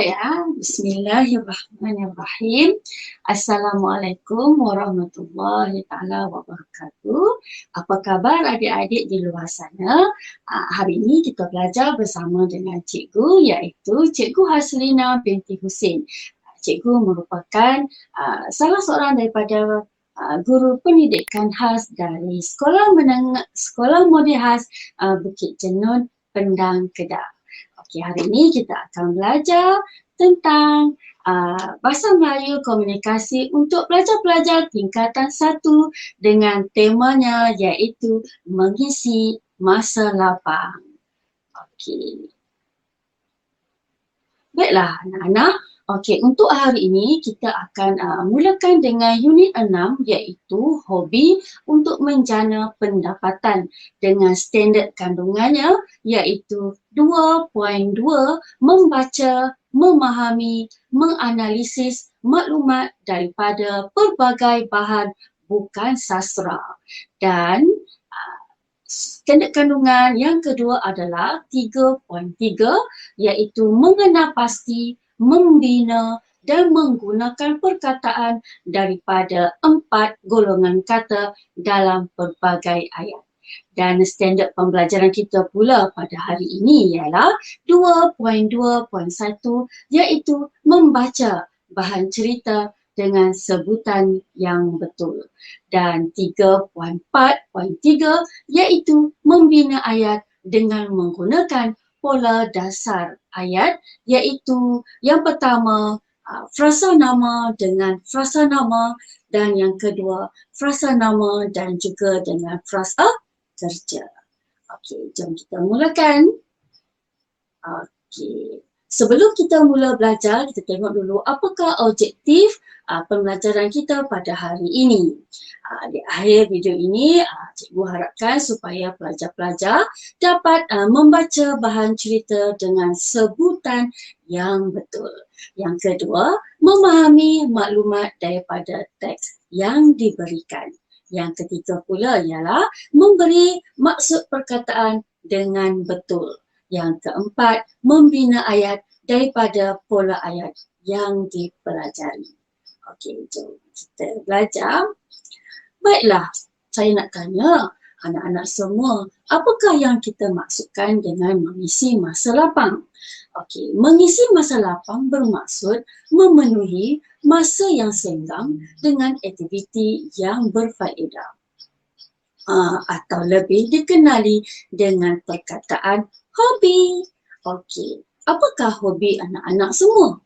Baik bismillahirrahmanirrahim. Assalamualaikum warahmatullahi taala wabarakatuh. Apa khabar adik-adik di luar sana? Hari ini kita belajar bersama dengan cikgu, iaitu Cikgu Haslina binti Husin. Cikgu merupakan salah seorang daripada guru pendidikan khas dari Sekolah Model Khas Bukit Jenun, Pendang, Kedah. Okey, hari ini kita akan belajar tentang Bahasa Melayu Komunikasi untuk pelajar-pelajar tingkatan 1 dengan temanya iaitu mengisi masa lapang. Okey. Baiklah anak-anak, okey, untuk hari ini kita akan mulakan dengan unit 6 iaitu hobi untuk menjana pendapatan dengan standard kandungannya iaitu 2.2 membaca, memahami, menganalisis maklumat daripada pelbagai bahan bukan sastra. Dan standard kandungan yang kedua adalah 3.3 iaitu mengenal pasti, membina dan menggunakan perkataan daripada 4 golongan kata dalam pelbagai ayat. Dan standard pembelajaran kita pula pada hari ini ialah 2.2.1 iaitu membaca bahan cerita dengan sebutan yang betul. Dan 3.4.3 iaitu membina ayat dengan menggunakan pola dasar ayat iaitu yang pertama frasa nama dengan frasa nama dan yang kedua frasa nama dan juga dengan frasa kerja. Okey, jom kita mulakan. Okey. Sebelum kita mula belajar, kita tengok dulu apakah objektif pembelajaran kita pada hari ini. Di akhir video ini, cikgu harapkan supaya pelajar-pelajar dapat membaca bahan cerita dengan sebutan yang betul. Yang kedua, memahami maklumat daripada teks yang diberikan. Yang ketiga pula ialah memberi maksud perkataan dengan betul. Yang keempat, membina ayat daripada pola ayat yang dipelajari. Okey, jom kita belajar. Baiklah, saya nak tanya anak-anak semua, apakah yang kita maksudkan dengan mengisi masa lapang? Okey, mengisi masa lapang bermaksud memenuhi masa yang senggang dengan aktiviti yang berfaedah. Atau lebih dikenali dengan perkataan hobi. Okey, apakah hobi anak-anak semua?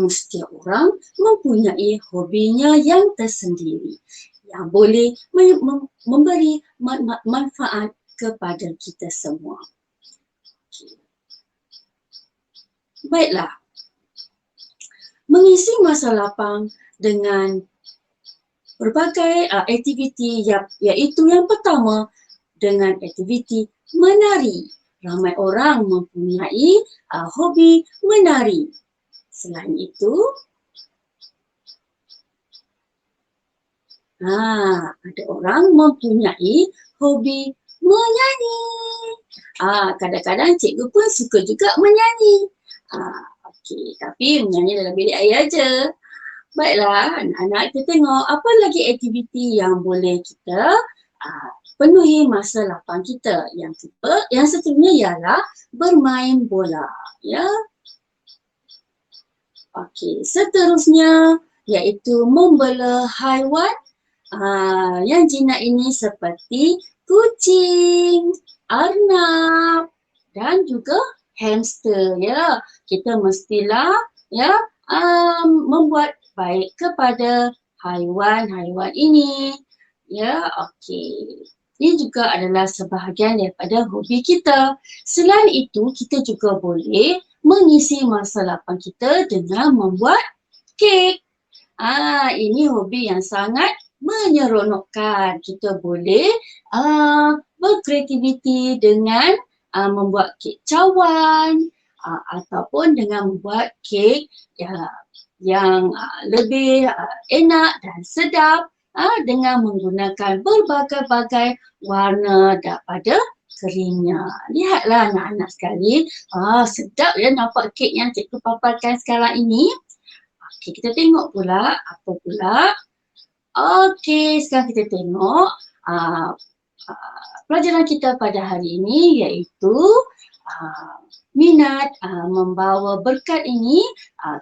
Setiap orang mempunyai hobinya yang tersendiri yang boleh memberi manfaat kepada kita semua. Okay. Baiklah, mengisi masa lapang dengan berbagai aktiviti iaitu yang pertama dengan aktiviti menari. Ramai orang mempunyai hobi menari. Selain itu, ada orang mempunyai hobi menyanyi. Kadang-kadang cikgu pun suka juga menyanyi. Okey, tapi menyanyi dalam bilik air aja. Baiklah, anak-anak kita tengok apa lagi aktiviti yang boleh kita penuhi masa lapang kita. Yang seterusnya ialah bermain bola. Ya. Okey, seterusnya iaitu membela haiwan yang jinak ini seperti kucing, arnab dan juga hamster. Ya, kita mestilah membuat baik kepada haiwan-haiwan ini. Ya, okey. Ini juga adalah sebahagian daripada hobi kita. Selain itu, kita juga boleh mengisi masa lapang kita dengan membuat kek. Ini hobi yang sangat menyeronokkan. Kita boleh berkreativiti dengan membuat kek cawan ataupun dengan membuat kek yang lebih enak dan sedap dengan menggunakan berbagai-bagai warna daripada bakerynya. Lihatlah anak-anak sekalian. Sedap ya nampak kek yang cikgu paparkan sekarang ini. Okey, kita tengok pula apa pula. Okey, sekarang kita tengok pelajaran kita pada hari ini iaitu minat membawa berkat ini.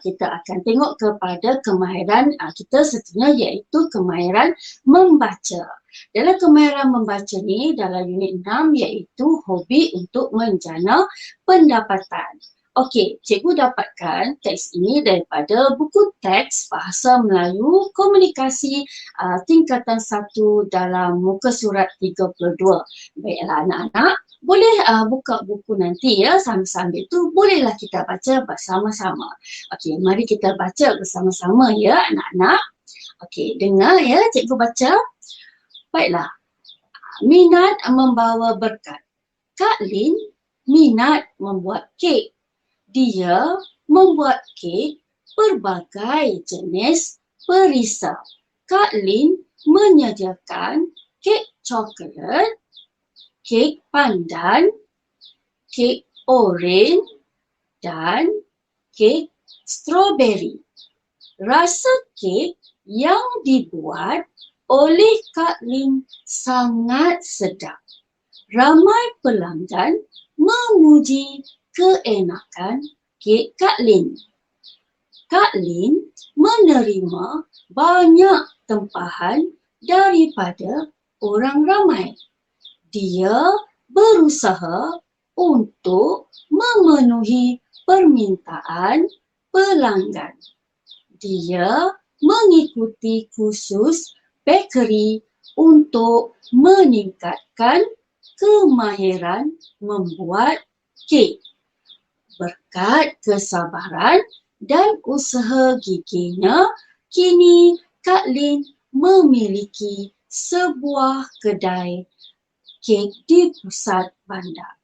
Kita akan tengok kepada kemahiran kita seterusnya iaitu kemahiran membaca. Dalam kemahiran membaca ni dalam unit 6 iaitu hobi untuk menjana pendapatan. Okey, cikgu dapatkan teks ini daripada buku teks Bahasa Melayu Komunikasi tingkatan 1 dalam muka surat 32. Baiklah anak-anak, boleh buka buku nanti ya sambil-sambil tu bolehlah kita baca bersama-sama. Okey, mari kita baca bersama-sama ya anak-anak. Okey, dengar ya cikgu baca. Baiklah, minat membawa berkat. Kak Lin minat membuat kek. Dia membuat kek berbagai jenis perisa. Kak Lin menyediakan kek coklat, kek pandan, kek oren dan kek strawberry. Rasa kek yang dibuat oleh Kak Lin sangat sedap. Ramai pelanggan memuji keenakan kek Kak Lin. Kak Lin menerima banyak tempahan daripada orang ramai. Dia berusaha untuk memenuhi permintaan pelanggan. Dia mengikuti kursus bakery untuk meningkatkan kemahiran membuat kek. Berkat kesabaran dan usaha giginya, kini Kak Lin memiliki sebuah kedai kek di pusat bandar.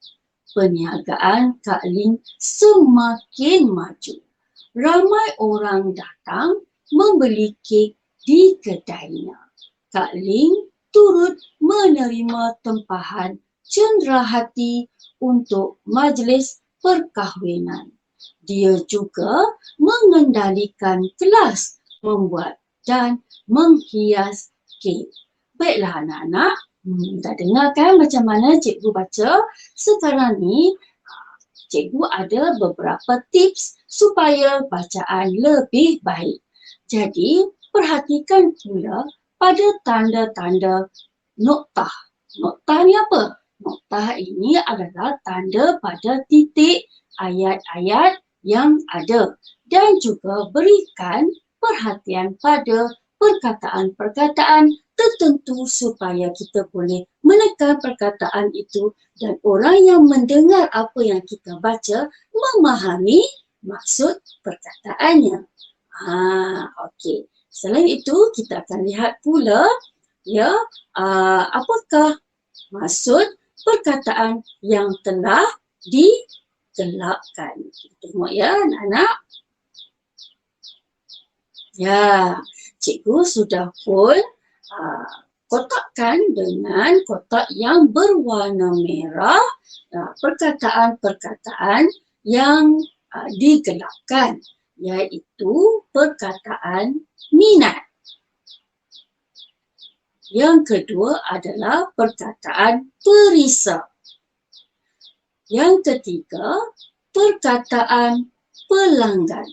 Perniagaan Kak Lin semakin maju. Ramai orang datang membeli kek di kedainya. Kak Lin turut menerima tempahan cenderahati untuk majlis perkahwinan. Dia juga mengendalikan kelas membuat dan menghias kek. Baiklah anak-anak, dah dengar kan macam mana cikgu baca? Sekarang ni cikgu ada beberapa tips supaya bacaan lebih baik. Jadi perhatikan pula pada tanda-tanda noktah. Noktah ni apa? Noktah ini adalah tanda pada titik ayat-ayat yang ada dan juga berikan perhatian pada perkataan-perkataan tertentu supaya kita boleh menekan perkataan itu dan orang yang mendengar apa yang kita baca memahami maksud perkataannya. Okey. Selain itu kita akan lihat pula ya apakah maksud perkataan yang telah digelapkan. Kita tengok ya anak-anak. Ya, cikgu sudah pun kotakkan dengan kotak yang berwarna merah perkataan-perkataan yang digelapkan, iaitu perkataan minat. Yang kedua adalah perkataan perisa. Yang ketiga, perkataan pelanggan.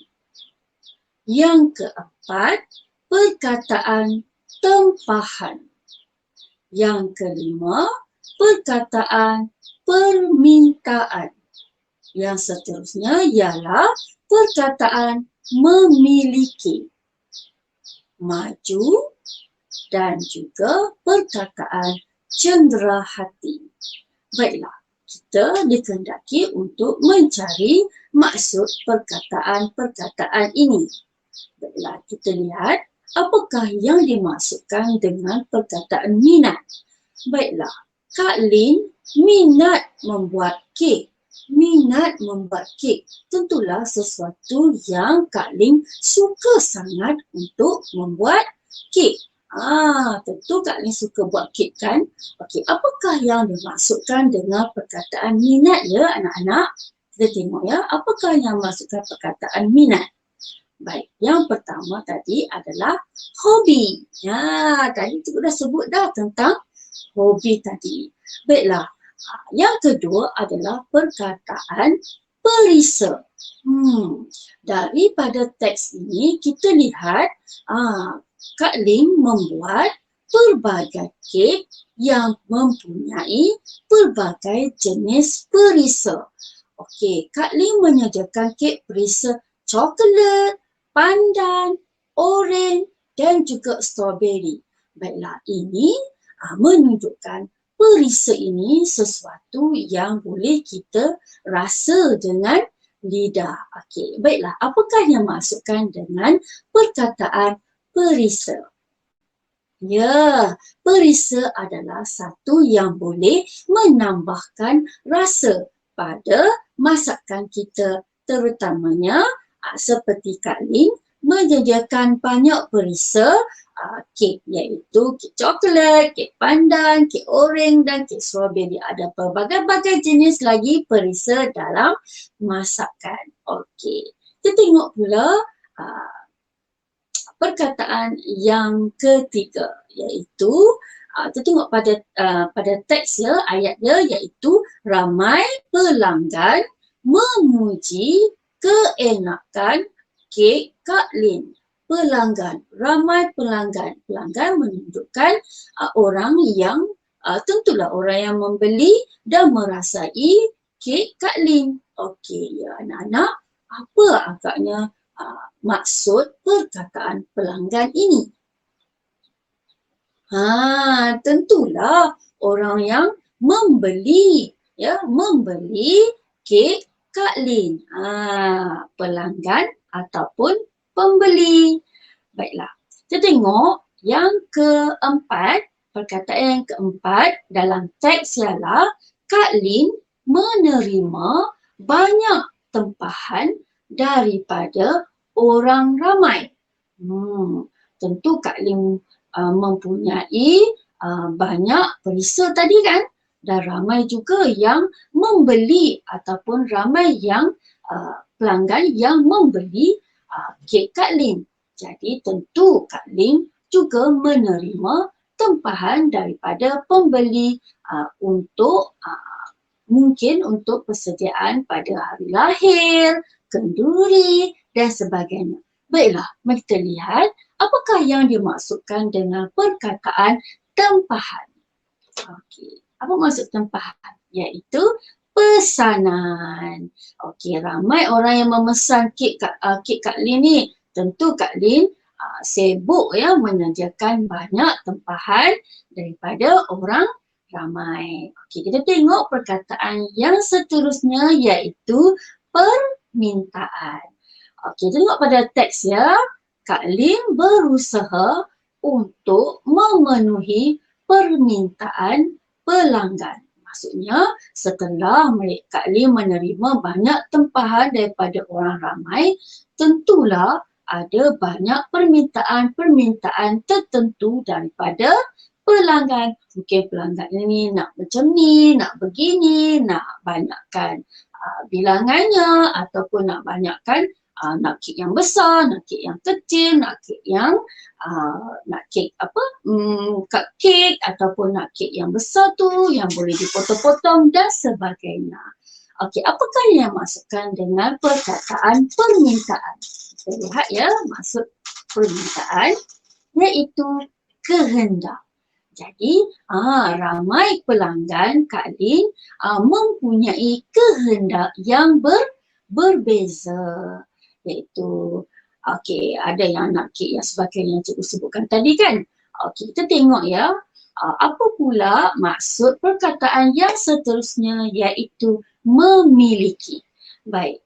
Yang keempat, perkataan tempahan. Yang kelima, perkataan permintaan. Yang seterusnya ialah perkataan memiliki, maju dan juga perkataan cenderahati. Baiklah, kita dikehendaki untuk mencari maksud perkataan-perkataan ini. Baiklah, kita lihat apakah yang dimaksudkan dengan perkataan minat. Baiklah, Kak Lin minat membuat kek. Minat membuat kek tentulah sesuatu yang Kak Lin suka sangat untuk membuat kek. Tentu Kak Lin suka buat kek kan? Okey, apakah yang dimaksudkan dengan perkataan minat ya anak-anak? Kita tengok ya, apakah yang maksudkan perkataan minat? Baik, yang pertama tadi adalah hobi. Tadi cikgu dah sebut dah tentang hobi tadi. Baiklah, yang kedua adalah perkataan perisa. Daripada teks ini kita lihat Kak Ling membuat pelbagai kek yang mempunyai pelbagai jenis perisa. Okey, Kak Ling menyediakan kek perisa coklat, pandan, oren dan juga strawberry. Baiklah, ini menunjukkan perisa ini sesuatu yang boleh kita rasa dengan lidah. Okey, baiklah, apakah yang maksudkan dengan perkataan perisa? Ya, perisa adalah satu yang boleh menambahkan rasa pada masakan kita, terutamanya seperti Kak Ling menyediakan banyak perisa kek, iaitu kek coklat, kek pandan, kek oreng dan kek strawberry. Ada pelbagai-bagai jenis lagi perisa dalam masakan. Okey, kita tengok pula perkataan yang ketiga, iaitu kita tengok pada teks ya, ayat dia, iaitu ramai pelanggan memuji keenakan kek Kak Lin. Pelanggan, ramai pelanggan. Pelanggan menunjukkan orang yang tentulah orang yang membeli dan merasai kek Kak Lin. Okey, ya anak-anak, apa agaknya maksud perkataan pelanggan ini? Tentulah orang yang membeli, membeli kek Kak Lin. Pelanggan ataupun pembeli. Baiklah, kita tengok yang keempat, perkataan yang keempat dalam teks ialah Kak Lin menerima banyak tempahan daripada orang ramai. Tentu Kak Ling mempunyai banyak perisa tadi kan, dan ramai juga yang membeli ataupun ramai yang pelanggan yang membeli kek Kak Ling. Jadi tentu Kak Ling juga menerima tempahan daripada pembeli untuk mungkin untuk persediaan pada hari lahir, kenduri dan sebagainya. Baiklah, mari kita lihat apakah yang dimaksudkan dengan perkataan tempahan. Okey, apa maksud tempahan? Iaitu pesanan. Okey, ramai orang yang memesan kek Kak Lin ni. Tentu Kak Lin sibuk menyediakan banyak tempahan daripada orang ramai. Okey, kita tengok perkataan yang seterusnya iaitu permintaan. Okey, tengok pada teks ya. Kak Lin berusaha untuk memenuhi permintaan pelanggan. Maksudnya setelah Kak Lin menerima banyak tempahan daripada orang ramai, tentulah ada banyak permintaan tertentu daripada pelanggan. Mungkin pelanggan ini nak macam ni, nak begini, nak banyakkan bilangannya ataupun nak banyakkan nak kek yang besar, nak kek yang kecil, nak kek yang nak kek cupcake ataupun nak kek yang besar tu yang boleh dipotong-potong dan sebagainya. Okey, apakah yang maksudkan dengan perkataan permintaan? Kita lihat ya, maksud permintaan iaitu kehendak. Jadi ramai pelanggan Kak Lin mempunyai kehendak yang berbeza. Iaitu ada yang nak kek yang sebagainya yang cikgu sebutkan tadi kan. Okey, kita tengok ya. Apa pula maksud perkataan yang seterusnya iaitu memiliki. Baik.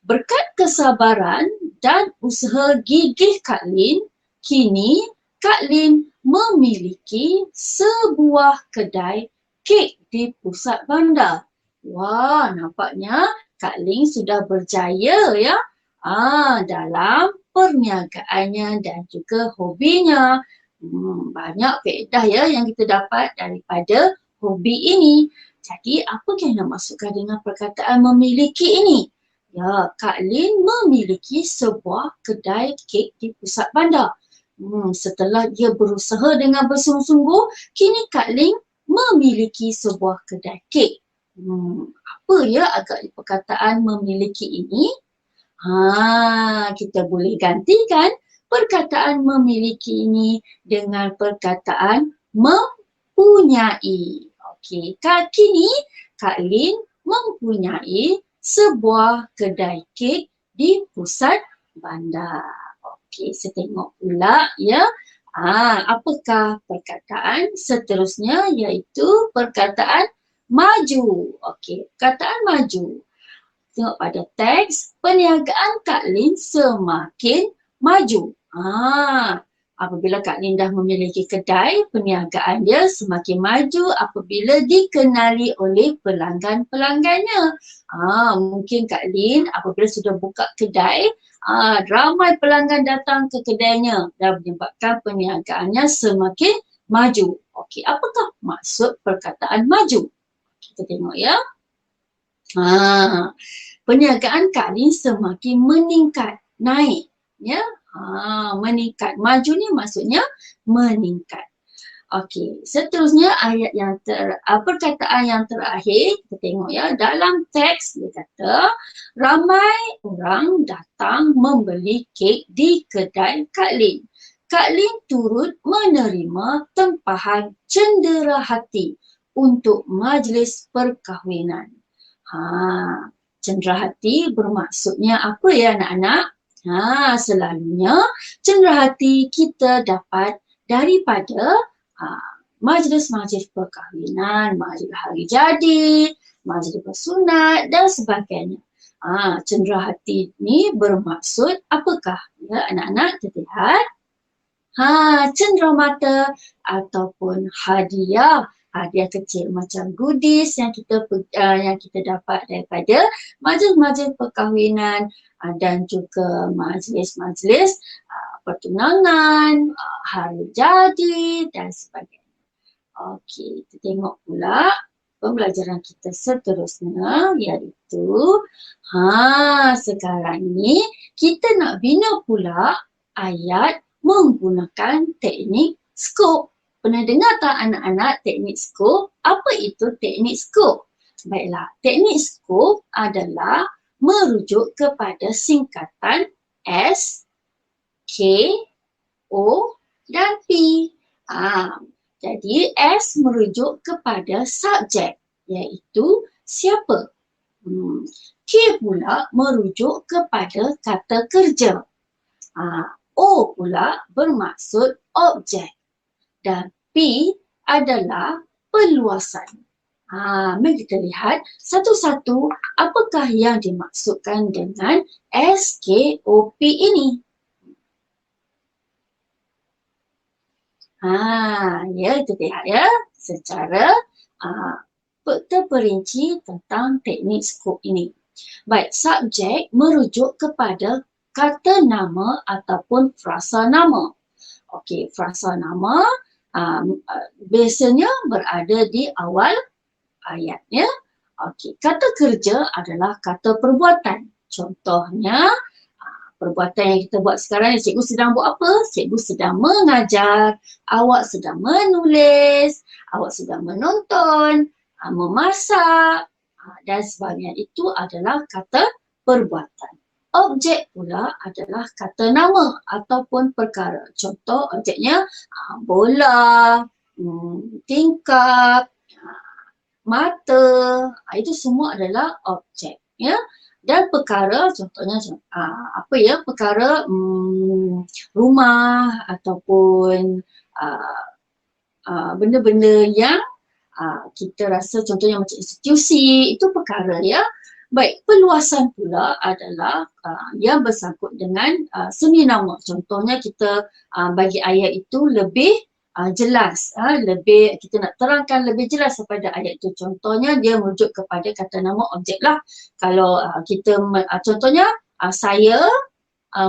Berkat kesabaran dan usaha gigih Kak Lin, kini Kak Lin memiliki sebuah kedai kek di pusat bandar. Wah, nampaknya Kak Ling sudah berjaya dalam perniagaannya dan juga hobinya. Banyak faedah ya yang kita dapat daripada hobi ini. Jadi apa yang nak masukkan dengan perkataan memiliki ini? Ya, Kak Lin memiliki sebuah kedai kek di pusat bandar. Setelah dia berusaha dengan bersungguh-sungguh, kini Kak Lin memiliki sebuah kedai kek. Apa ya agak perkataan memiliki ini? Kita boleh gantikan perkataan memiliki ini dengan perkataan mempunyai. Okey, kini Kak Lin mempunyai sebuah kedai kek di pusat bandar. Okey, saya tengok pula ya. Apakah perkataan seterusnya iaitu perkataan maju. Okey, perkataan maju. Tengok pada teks, perniagaan Kak Lin semakin maju. Apabila Kak Lin dah memiliki kedai, perniagaan dia semakin maju apabila dikenali oleh pelanggan-pelanggannya. Mungkin Kak Lin apabila sudah buka kedai, ramai pelanggan datang ke kedainya dan menyebabkan perniagaannya semakin maju. Okey, apakah maksud perkataan maju? Kita tengok ya. Perniagaan Kak Lin semakin meningkat, naik, ya. Meningkat. Maju ni maksudnya meningkat. Okey, seterusnya ayat yang perkataan yang terakhir kita tengok ya, dalam teks dia kata ramai orang datang membeli kek di kedai Kak Lin. Kak Lin turut menerima tempahan cenderahati untuk majlis perkahwinan. Cenderahati bermaksudnya apa ya anak-anak? Selalunya cenderahati kita dapat daripada majlis-majlis perkahwinan, majlis hari jadi, majlis bersunat dan sebagainya. Cenderahati ni bermaksud apakah? Ya anak-anak, kita lihat. Cenderamata ataupun hadiah. Hadiah kecil macam goodies yang kita dapat daripada majlis-majlis perkahwinan dan juga majlis-majlis pertunangan, hari jadi dan sebagainya. Okey, kita tengok pula pembelajaran kita seterusnya iaitu sekarang ni kita nak bina pula ayat menggunakan teknik skop. Pernah dengar tak anak-anak teknik skop? Apa itu teknik skop? Baiklah, teknik skop adalah merujuk kepada singkatan S, K, O dan P. Jadi S merujuk kepada subjek iaitu siapa. K pula merujuk kepada kata kerja. O pula bermaksud objek. Dan P adalah perluasan. Mari kita lihat satu-satu apakah yang dimaksudkan dengan SKOP ini. Kita lihat ya secara terperinci tentang teknik skop ini. Baik, subjek merujuk kepada kata nama ataupun frasa nama. Okey, frasa nama biasanya berada di awal ayat ya. Okey, kata kerja adalah kata perbuatan. Contohnya perbuatan yang kita buat sekarang ni, cikgu sedang buat apa? Cikgu sedang mengajar, awak sedang menulis, awak sedang menonton, memasak dan sebagainya. Itu adalah kata perbuatan. Objek pula adalah kata nama ataupun perkara. Contoh objeknya bola, tingkap, mata, itu semua adalah objek ya. Dan perkara contohnya perkara rumah ataupun benda-benda yang kita rasa contohnya macam institusi, itu perkara ya. Baik, perluasan pula adalah yang bersangkut dengan seni nama. Contohnya kita bagi ayat itu lebih jelas, lebih kita nak terangkan lebih jelas kepada ayat itu. Contohnya dia merujuk kepada kata nama objek lah. Kalau kita contohnya Saya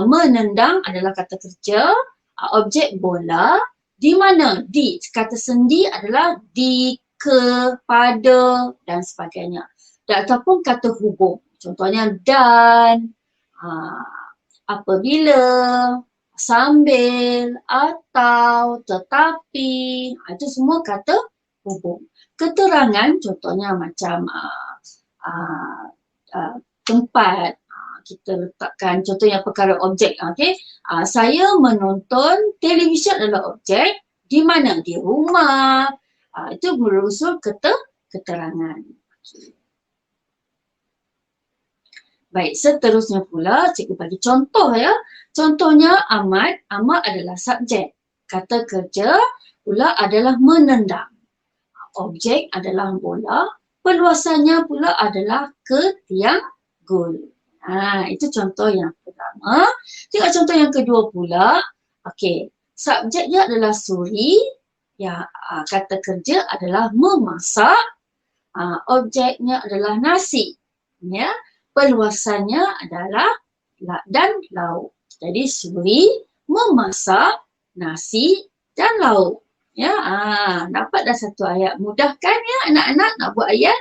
menendang adalah kata kerja, objek bola, di mana, di, kata sendi adalah di, kepada dan sebagainya. Dan ataupun kata hubung, contohnya dan, apabila, sambil, atau, tetapi, itu semua kata hubung. Keterangan contohnya macam tempat, kita letakkan contohnya perkara objek, okey. Saya menonton televisyen adalah objek, di mana? Di rumah. Itu berunsur keterangan. Baik, seterusnya pula cikgu bagi contoh ya. Contohnya Ahmad adalah subjek. Kata kerja pula adalah menendang. Objek adalah bola, perluasannya pula adalah ke tiang gol. Itu contoh yang pertama. Tengok contoh yang kedua pula. Okey, subjeknya adalah suri. Ya, kata kerja adalah memasak. Objeknya adalah nasi. Ya, perluasannya adalah dan lauk. Jadi suri, memasak, nasi dan lauk. Ya, dapat dah satu ayat. Mudah kan ya anak-anak nak buat ayat?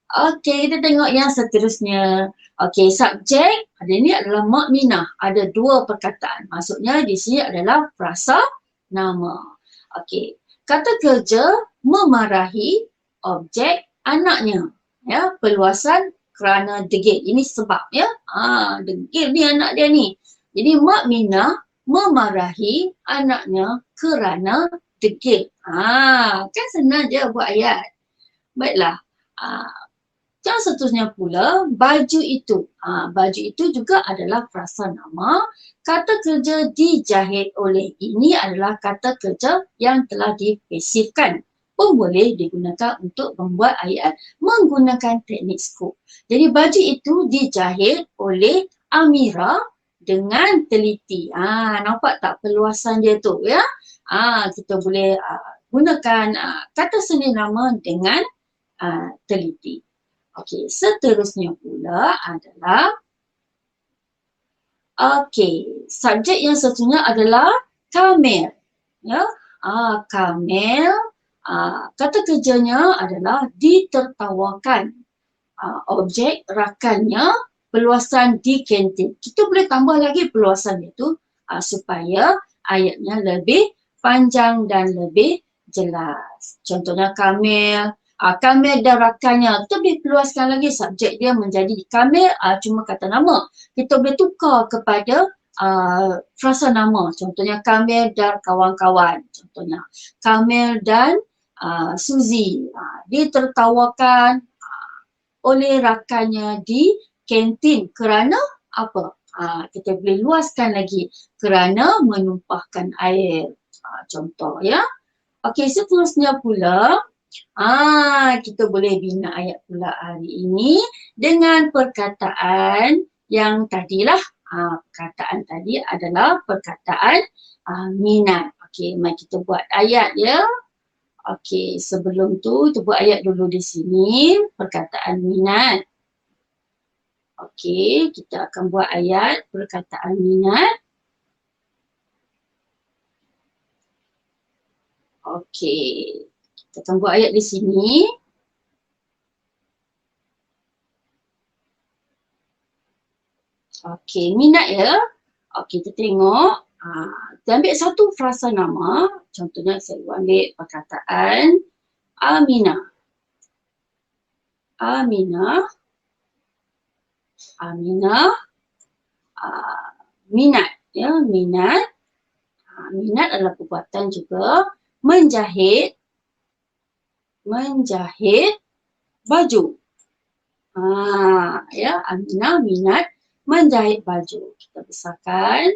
Okey, kita tengok yang seterusnya. Okey, subjek ada ni adalah Mukminah. Ada dua perkataan. Maksudnya di sini adalah frasa nama. Okey, kata kerja memarahi objek anaknya. Ya, perluasan kerana degil. Ini sebab ya. Degil ni anak dia ni. Jadi Mukminah memarahi anaknya kerana degil. Kan senang je buat ayat. Baiklah. Yang seterusnya pula, baju itu. Baju itu juga adalah frasa nama. Kata kerja dijahit oleh. Ini adalah kata kerja yang telah dipasifkan. Pun boleh digunakan untuk membuat ayat menggunakan teknik skop. Jadi baju itu dijahit oleh Amira dengan teliti. Nampak tak perluasan dia tu ya? Kita boleh gunakan kata seni nama dengan teliti. Okey, seterusnya pula adalah subjek yang seterusnya adalah Kamil. Ya, Kamil, kata kerjanya adalah ditertawakan. Objek rakannya perluasan di kantin. Kita boleh tambah lagi perluasan itu supaya ayatnya lebih panjang dan lebih jelas. Contohnya Kamil, Kamil dan rakannya. Kita boleh perluaskan lagi subjek dia menjadi Kamil cuma kata nama. Kita boleh tukar kepada frasa nama. Contohnya Kamil dan kawan-kawan. Contohnya Kamil dan Suzy. Ditertawakan oleh rakannya di kantin kerana apa? Kita boleh luaskan lagi kerana menumpahkan air. Contoh ya. Okey, seterusnya pula kita boleh bina ayat pula hari ini dengan perkataan yang tadilah. Perkataan tadi adalah perkataan minat. Okey, mari kita buat ayat ya. Okey, sebelum tu kita buat ayat dulu di sini, perkataan minat. Okey, kita akan buat ayat perkataan minat. Okey, kita akan buat ayat di sini. Okey, minat ya. Okey, kita tengok. Kita ambil satu frasa nama. Contohnya saya ambil perkataan Aminah. Aminah. Aminah. Minat. Ya, minat. Minat adalah perbuatan juga. Menjahit. Menjahit baju. Ya, Aminah minat menjahit baju. Kita besarkan.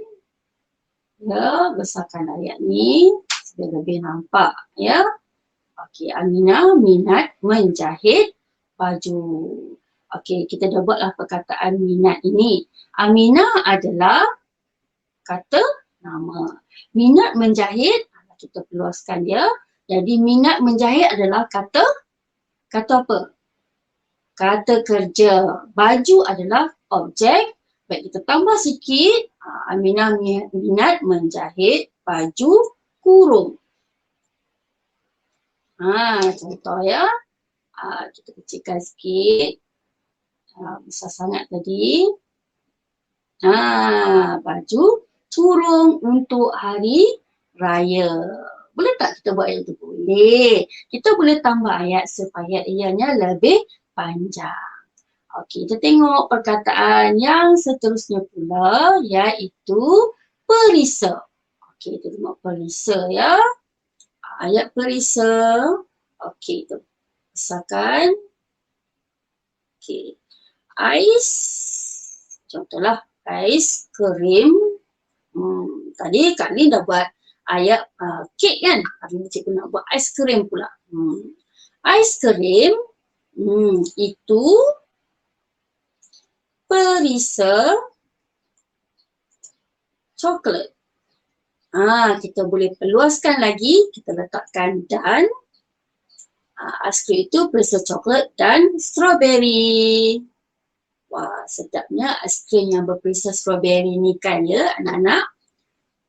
Ya, besarkan ayat ni supaya lebih nampak ya. Okey, Aminah minat menjahit baju. Okey, kita dah buatlah perkataan minat ini. Aminah adalah kata nama. Minat menjahit, kita perluaskan dia. Jadi minat menjahit adalah kata apa? Kata kerja. Baju adalah objek. Baik, kita tambah sikit. Aminah minat menjahit baju kurung. Contoh ya. Kita kecilkan sikit. Besar sangat tadi. Baju kurung untuk hari raya. Boleh tak kita buat ayat tu? Boleh. Kita boleh tambah ayat supaya ianya lebih panjang. Okey, kita tengok perkataan yang seterusnya pula iaitu perisa. Okey, kita tengok perisa ya. Ayat perisa. Okey, kita besarkan. Okey. Ais. Contohlah ais krim. Tadi Kak Lin dah buat ayat kek kan? Hari ni cikgu nak buat ais krim pula. Ais krim itu perisa coklat. Kita boleh perluaskan lagi, kita letakkan dan aiskrim itu perisa coklat dan strawberry. Wah, sedapnya aiskrim yang berperisa strawberry ni kan ya anak-anak.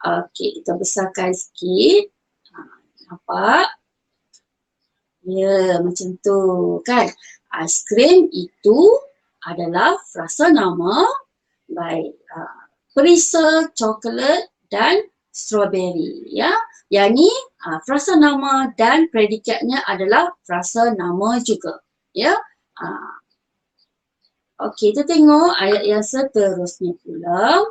Okey, kita besarkan sikit. Nampak? Ya, macam tu kan. Aiskrim itu adalah frasa nama baik perisa coklat dan strawberry ya. Yang ni frasa nama dan predikatnya adalah frasa nama juga ya. Okey, kita tengok ayat yang seterusnya pula.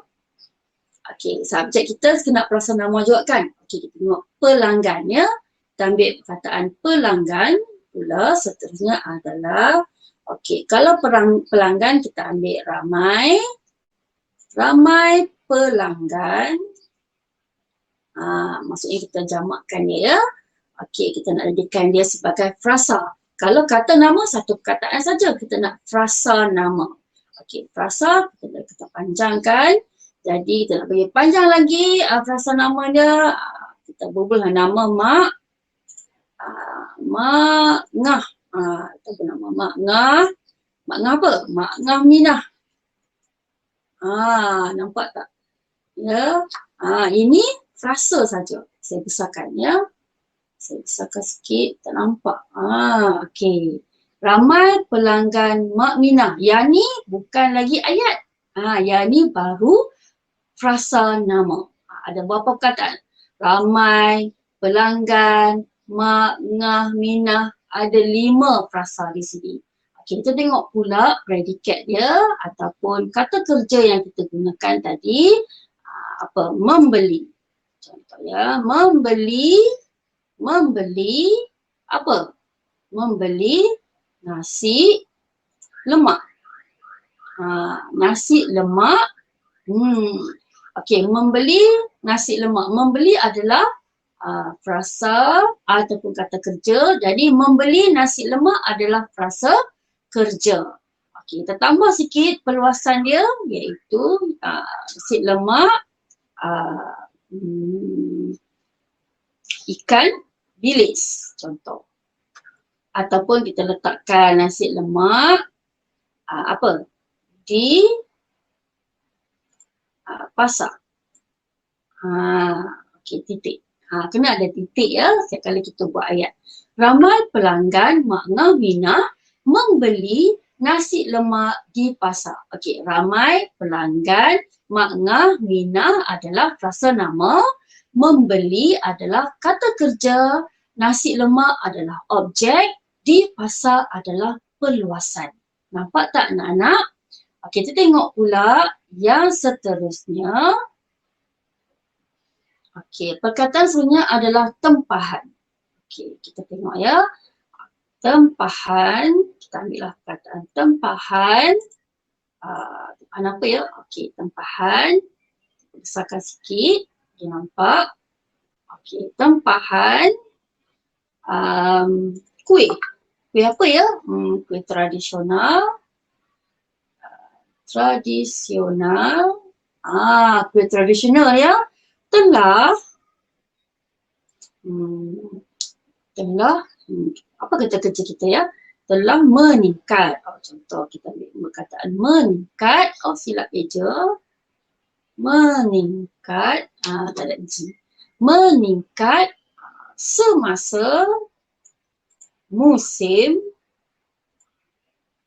Okey, subjek kita kena frasa nama juga kan. Okey, kita tengok pelanggan ya. Kita ambil perkataan pelanggan pula seterusnya adalah okey, kalau pelanggan kita ambil ramai. Ramai pelanggan. Maksudnya kita jamakkan dia ya. Okey, kita nak jadikan dia sebagai frasa. Kalau kata nama satu perkataan saja, kita nak frasa nama. Okey, frasa kita panjangkan. Jadi kita nak bagi panjang lagi frasa nama dia. Kita bubuhlah nama Mak. Mak Ngah. Kita pun nama Mak Ngah. Mak Ngah apa? Mak Ngah Minah. Nampak tak? Ya. Ini frasa saja. Saya besarkan ya. Saya besarkan sikit, tak nampak. Okey. Ramai pelanggan Mak Minah. Yang ni bukan lagi ayat. Yang ni baru frasa nama. Ada berapa perkataan? Ramai pelanggan Mak Ngah Minah. Ada 5 frasa di sini. Okey, kita tengok pula predikat dia ataupun kata kerja yang kita gunakan tadi. Membeli. Contoh ya, membeli apa? Membeli nasi lemak. Nasi lemak. Okey, membeli nasi lemak. Membeli adalah frasa ataupun kata kerja. Jadi membeli nasi lemak adalah frasa kerja. Okey, kita tambah sikit perluasan dia iaitu nasi lemak ikan bilis contoh. Ataupun kita letakkan nasi lemak di pasar. Okey, titik. Kena ada titik ya setiap kali kita buat ayat. Ramai pelanggan Mak Ngah Minah membeli nasi lemak di pasar. Okey, ramai pelanggan Mak Ngah Minah adalah frasa nama. Membeli adalah kata kerja, nasi lemak adalah objek, di pasar adalah perluasan. Nampak tak anak-anak? Okey, kita tengok pula yang seterusnya. Okey, perkataan seterusnya adalah tempahan. Okey, kita tengok ya. Tempahan, kita ambillah perkataan tempahan. Tempahan apa ya? Okey, tempahan. Besarkan sikit. Okay, nampak? Okey, tempahan kuih. Kuih apa ya? Kuih tradisional. Kuih tradisional ya. Telah apa kata kerja kita ya? telah meningkat. Contoh kita ambil perkataan meningkat. Silap eja. Meningkat. Tak ada G. Meningkat semasa musim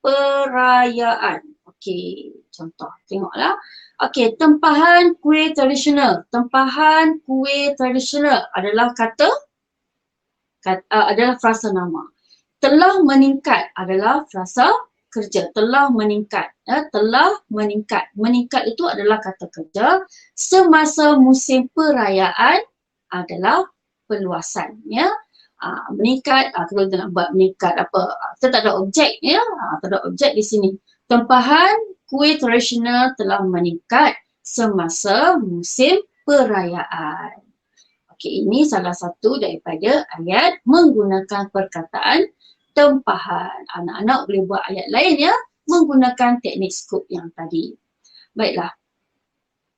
perayaan. Okey, contoh. Tengoklah. Okey, tempahan kuih tradisional. Tempahan kuih tradisional adalah adalah frasa nama. Telah meningkat adalah frasa kerja. Telah meningkat. Telah meningkat. Meningkat itu adalah kata kerja. Semasa musim perayaan adalah perluasan. Ya. Meningkat, kalau kita nak buat meningkat apa, kita tak ada objek ya, tak ada objek di sini. Tempahan kuih tradisional telah meningkat semasa musim perayaan. Okey, ini salah satu daripada ayat menggunakan perkataan tempahan. Anak-anak boleh buat ayat lain ya, menggunakan teknik skop yang tadi. Baiklah,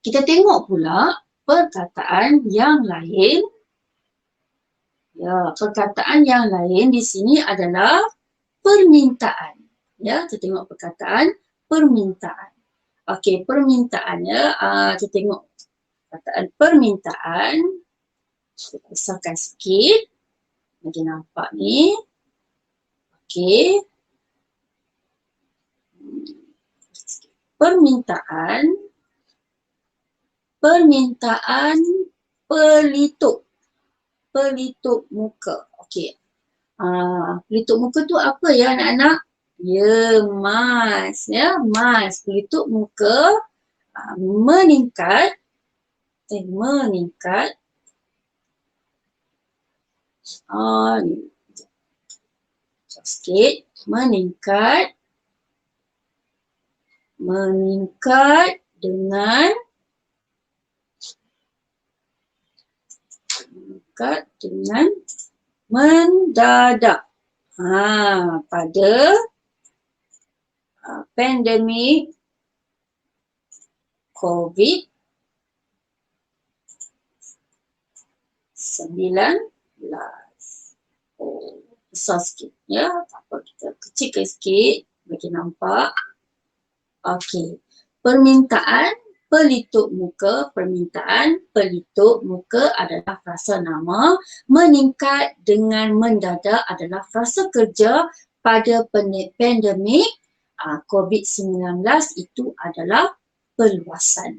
kita tengok pula perkataan yang lain. Ya, perkataan yang lain di sini adalah permintaan. Ya, kita tengok perkataan permintaan. Okey, permintaannya, kita tengok perkataan permintaan. Kita besarkan sikit. Bagi nampak ni. Okey. Permintaan pelitup. Pelitup muka. Okey. Pelitup muka tu apa ya anak-anak? Ya, mask. Ya, mask. Pelitup muka meningkat. Meningkat. Sikit. Meningkat dengan mendadak. Pada pandemik COVID-19. Besar sikit ya, tak apa, kita kecilkan sikit bagi nampak. Okey, permintaan pelitup muka adalah frasa nama. Meningkat dengan mendadak adalah frasa kerja. Pada pandemik COVID-19 itu adalah perluasan.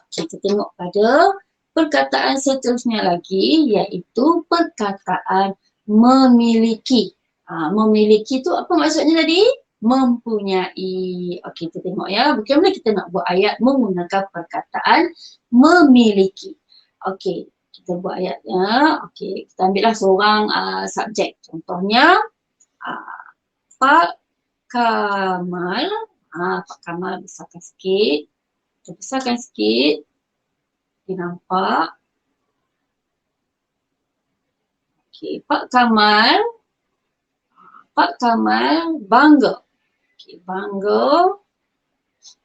Kita tengok pada perkataan seterusnya lagi, iaitu perkataan memiliki. Memiliki tu apa maksudnya tadi? Mempunyai. Okey, kita tengok ya. Bagaimana kita nak buat ayat menggunakan perkataan memiliki. Okey, kita buat ayatnya. Okey, kita ambillah seorang subjek. Contohnya, Pak Kamal. Pak Kamal besarkan sikit. Kita besarkan sikit. Kita nampak. Okey, Pak Kamal bangga. Okey, bangga.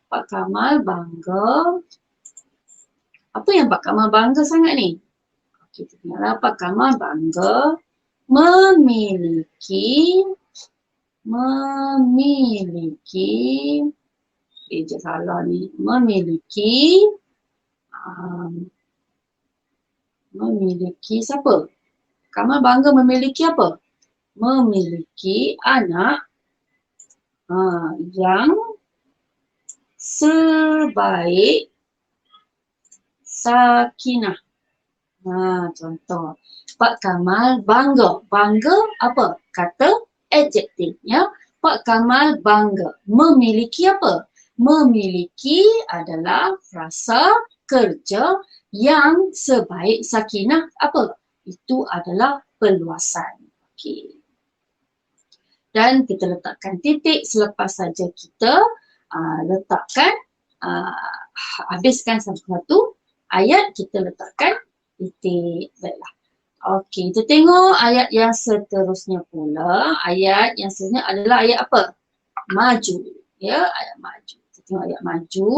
Pak Kamal bangga. Apa yang Pak Kamal bangga sangat ni? Okey, kita tengoklah. Pak Kamal bangga memiliki salah ni. Memiliki siapa? Kamal bangga memiliki apa? Memiliki anak yang sebaik Sakinah. Contoh. Pak Kamal bangga. Bangga apa? Kata adjektif ya. Pak Kamal bangga. Memiliki apa? Memiliki adalah frasa kerja yang sebaik Sakinah. Apa? Itu adalah perluasan. Okey. Dan kita letakkan titik selepas saja kita letakkan habiskan satu ayat, kita letakkan titik. Baiklah. Okey, kita tengok ayat yang seterusnya pula. Ayat yang seterusnya adalah ayat apa? Maju. Ya, ayat maju. Kita tengok ayat maju.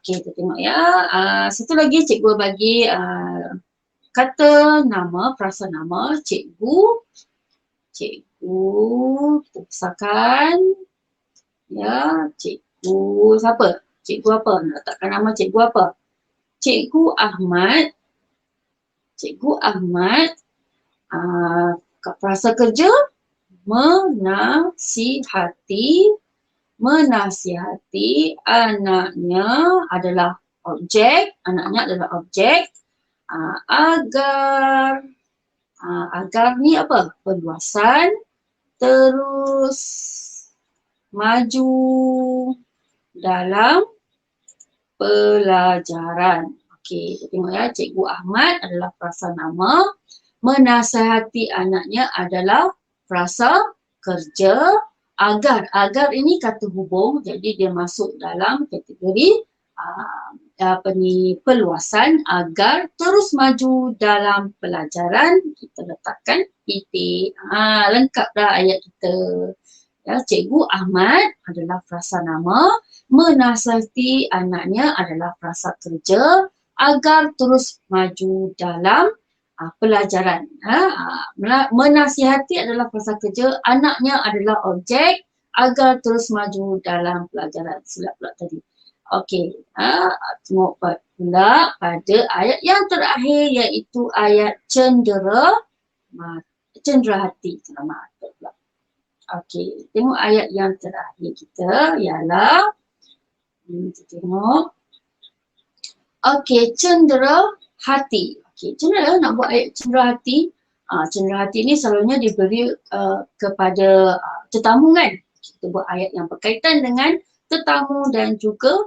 Okey, kita tengok ya. Satu lagi cikgu bagi kata nama, frasa nama. Cikgu cikgu, kita besarkan. Ya, cikgu siapa? Cikgu apa? Nak letakkan nama cikgu apa? Cikgu Ahmad. Cikgu Ahmad frasa kerja menasihati anaknya adalah objek, agar ni apa? Perluasan terus maju dalam pelajaran. Okey, kita tengok ya, Cikgu Ahmad adalah frasa nama, menasihati anaknya adalah frasa kerja, agar ini kata hubung, jadi dia masuk dalam kategori perluasan agar terus maju dalam pelajaran. Kita letakkan titik. Lengkap dah ayat kita. Ya, Cikgu Ahmad adalah frasa nama, menasihati anaknya adalah frasa kerja agar terus maju dalam pelajaran. Menasihati adalah frasa kerja, anaknya adalah objek agar terus maju dalam pelajaran. Silap pula tadi. Okey, tengok pula pada ayat yang terakhir iaitu ayat cendera hati. Okey, tengok ayat yang terakhir kita ialah kita tengok. Okey, cendera hati. Okey, cendera nak buat ayat cendera hati. Cendera hati ni selalunya diberi kepada tetamu kan. Kita buat ayat yang berkaitan dengan tetamu dan juga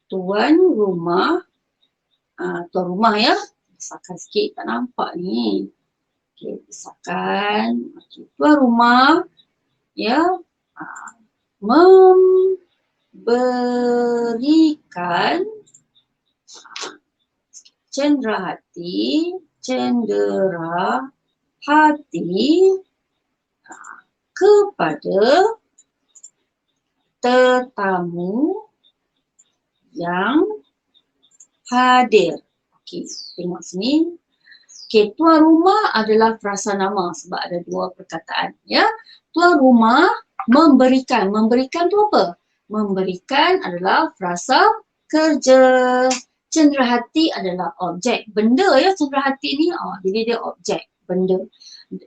tuan rumah ya. Besarkan sikit, tak nampak ni. Okey, besarkan. Okey, tuan rumah ya memberikan cendera hati kepada tetamu yang hadir. Okey, tengok sini. Okey, tuan rumah adalah frasa nama sebab ada dua perkataan ya. Tuan rumah memberikan. Memberikan tu apa? Memberikan adalah frasa kerja. Cendera hati adalah objek. Benda ya cendera hati ni. Jadi dia objek, benda.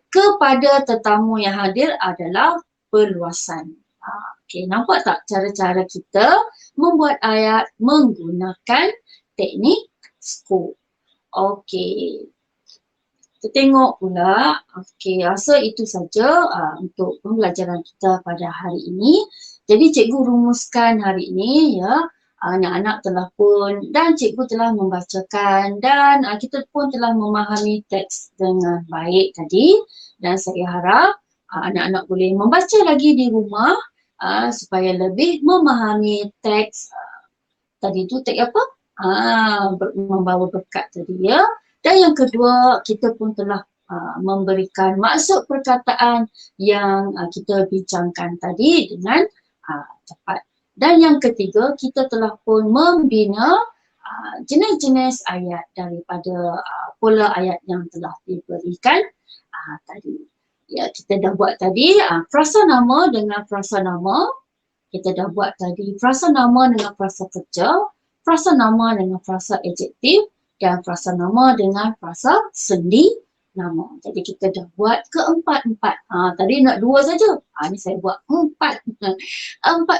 Kepada tetamu yang hadir adalah perluasan. Okey, nampak tak cara-cara kita membuat ayat menggunakan teknik skop. Okey. Kita tengok pula, okey, rasa itu saja untuk pembelajaran kita pada hari ini. Jadi cikgu rumuskan hari ini ya, anak-anak telah pun dan cikgu telah membacakan dan kita pun telah memahami teks dengan baik tadi. Dan saya harap anak-anak boleh membaca lagi di rumah supaya lebih memahami teks tadi tu, teks apa? Membawa berkat tadi ya. Dan yang kedua, kita pun telah memberikan maksud perkataan yang kita bincangkan tadi dengan cepat. Dan yang ketiga, kita telah pun membina jenis-jenis ayat daripada pola ayat yang telah diberikan tadi. Ya, kita dah buat tadi frasa nama dengan frasa nama. Kita dah buat tadi frasa nama dengan frasa kerja, frasa nama dengan frasa adjektif, dan frasa nama dengan frasa sendi nama. Jadi kita dah buat keempat-empat. Tadi nak dua saja. Ni saya buat empat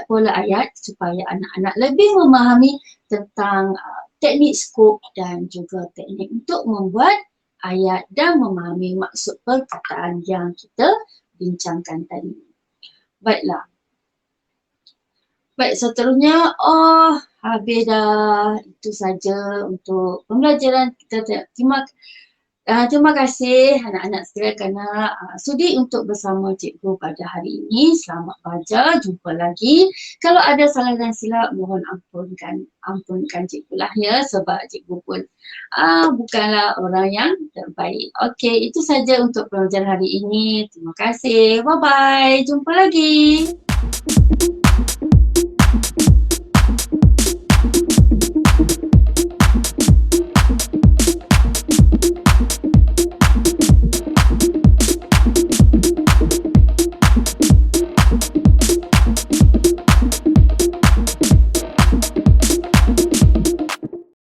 pola ayat supaya anak-anak lebih memahami tentang teknik skop dan juga teknik untuk membuat ayat dan memahami maksud perkataan yang kita bincangkan tadi. Baiklah. Baik, seterusnya, habis dah. Itu saja untuk pembelajaran kita. Terima kasih anak-anak sekalian kerana sudi untuk bersama cikgu pada hari ini. Selamat belajar, jumpa lagi. Kalau ada salah dan silap, mohon ampunkan cikgu lah ya, sebab cikgu pun bukanlah orang yang terbaik. Okey, itu saja untuk pembelajaran hari ini. Terima kasih. Bye-bye. Jumpa lagi.